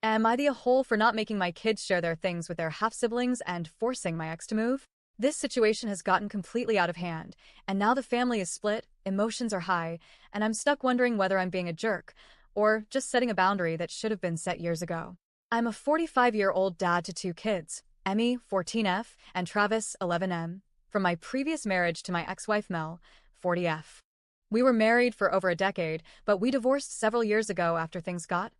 Am I the a-hole for not making my kids share their things with their half-siblings and forcing my ex to move? This situation has gotten completely out of hand, and now the family is split, emotions are high, and I'm stuck wondering whether I'm being a jerk or just setting a boundary that should have been set years ago. I'm a 45-year-old dad to two kids, Emmy, 14F, and Travis, 11M, from my previous marriage to my ex-wife Mel, 40F. We were married for over a decade, but we divorced several years ago after things got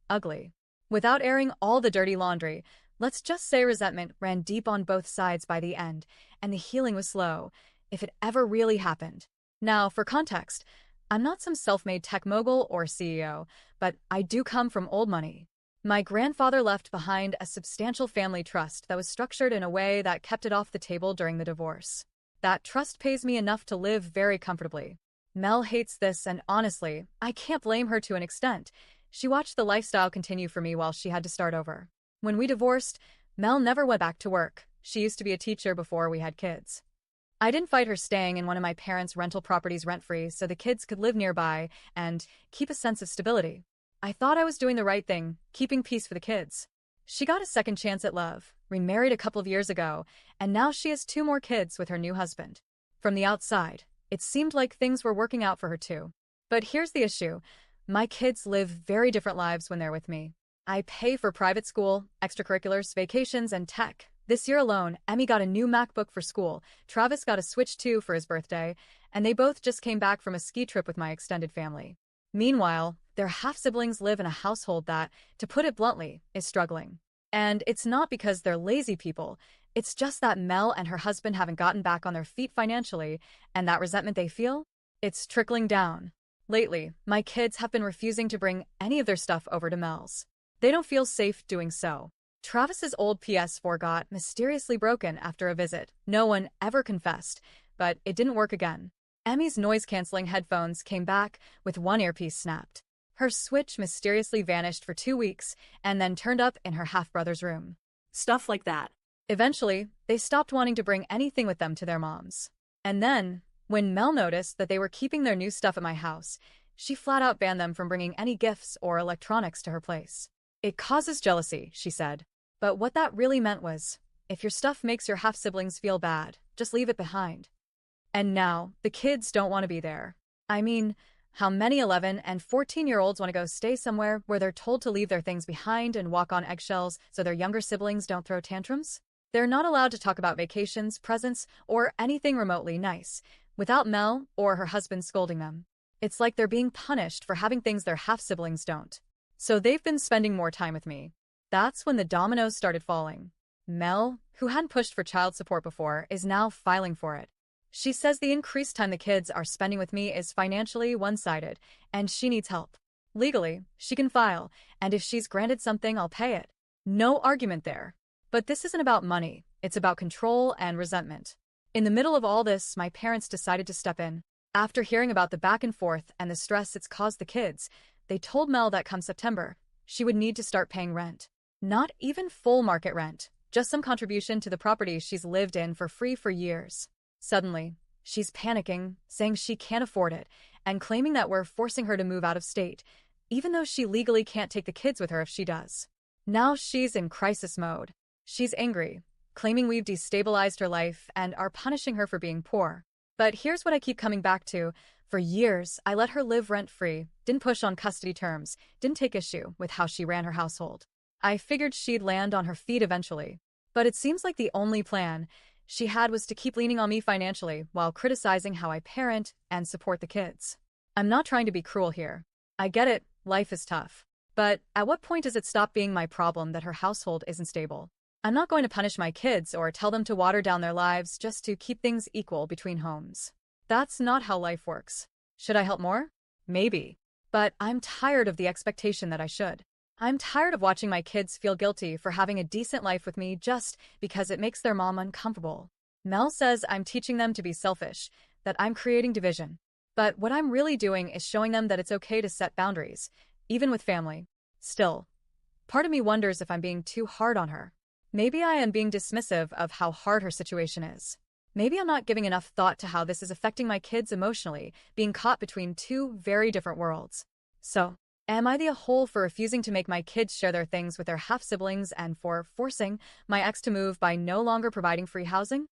ugly. Without airing all the dirty laundry, let's just say resentment ran deep on both sides by the end, and the healing was slow, if it ever really happened. Now, for context, I'm not some self-made tech mogul or CEO, but I do come from old money. My grandfather left behind a substantial family trust that was structured in a way that kept it off the table during the divorce. That trust pays me enough to live very comfortably. Mel hates this, and honestly, I can't blame her to an extent. She watched the lifestyle continue for me while she had to start over. When we divorced, Mel never went back to work. She used to be a teacher before we had kids. I didn't fight her staying in one of my parents' rental properties rent-free so the kids could live nearby and keep a sense of stability. I thought I was doing the right thing, keeping peace for the kids. She got a second chance at love, remarried a couple of years ago, and now she has two more kids with her new husband. From the outside, it seemed like things were working out for her too. But here's the issue. My kids live very different lives when they're with me. I pay for private school, extracurriculars, vacations, and tech. This year alone, Emmy got a new MacBook for school, Travis got a Switch 2 for his birthday, and they both just came back from a ski trip with my extended family. Meanwhile, their half-siblings live in a household that, to put it bluntly, is struggling. And it's not because they're lazy people, it's just that Mel and her husband haven't gotten back on their feet financially, and that resentment they feel? It's trickling down. Lately, my kids have been refusing to bring any of their stuff over to Mel's. They don't feel safe doing so. Travis's old PS4 got mysteriously broken after a visit. No one ever confessed, but it didn't work again. Emmy's noise-canceling headphones came back with one earpiece snapped. Her Switch mysteriously vanished for 2 weeks and then turned up in her half-brother's room. Stuff like that. Eventually, they stopped wanting to bring anything with them to their moms. And then, when Mel noticed that they were keeping their new stuff at my house, she flat-out banned them from bringing any gifts or electronics to her place. It causes jealousy, she said. But what that really meant was, if your stuff makes your half-siblings feel bad, just leave it behind. And now, the kids don't want to be there. I mean, how many 11 and 14-year-olds want to go stay somewhere where they're told to leave their things behind and walk on eggshells so their younger siblings don't throw tantrums? They're not allowed to talk about vacations, presents, or anything remotely nice, without Mel or her husband scolding them. It's like they're being punished for having things their half-siblings don't. So they've been spending more time with me. That's when the dominoes started falling. Mel, who hadn't pushed for child support before, is now filing for it. She says the increased time the kids are spending with me is financially one-sided, and she needs help. Legally, she can file, and if she's granted something, I'll pay it. No argument there. But this isn't about money, it's about control and resentment. In the middle of all this, my parents decided to step in. After hearing about the back and forth and the stress it's caused the kids, they told Mel that come September, she would need to start paying rent. Not even full market rent, just some contribution to the property she's lived in for free for years. Suddenly, she's panicking, saying she can't afford it, and claiming that we're forcing her to move out of state, even though she legally can't take the kids with her if she does. Now she's in crisis mode. She's angry, claiming we've destabilized her life and are punishing her for being poor. But here's what I keep coming back to. For years, I let her live rent-free, didn't push on custody terms, didn't take issue with how she ran her household. I figured she'd land on her feet eventually. But it seems like the only plan she had was to keep leaning on me financially while criticizing how I parent and support the kids. I'm not trying to be cruel here. I get it, life is tough. But at what point does it stop being my problem that her household isn't stable? I'm not going to punish my kids or tell them to water down their lives just to keep things equal between homes. That's not how life works. Should I help more? Maybe. But I'm tired of the expectation that I should. I'm tired of watching my kids feel guilty for having a decent life with me just because it makes their mom uncomfortable. Mel says I'm teaching them to be selfish, that I'm creating division. But what I'm really doing is showing them that it's okay to set boundaries, even with family. Still, part of me wonders if I'm being too hard on her. Maybe I am being dismissive of how hard her situation is. Maybe I'm not giving enough thought to how this is affecting my kids emotionally, being caught between two very different worlds. So, Am I the whole for refusing to make my kids share their things with their half-siblings and for forcing my ex to move by no longer providing free housing?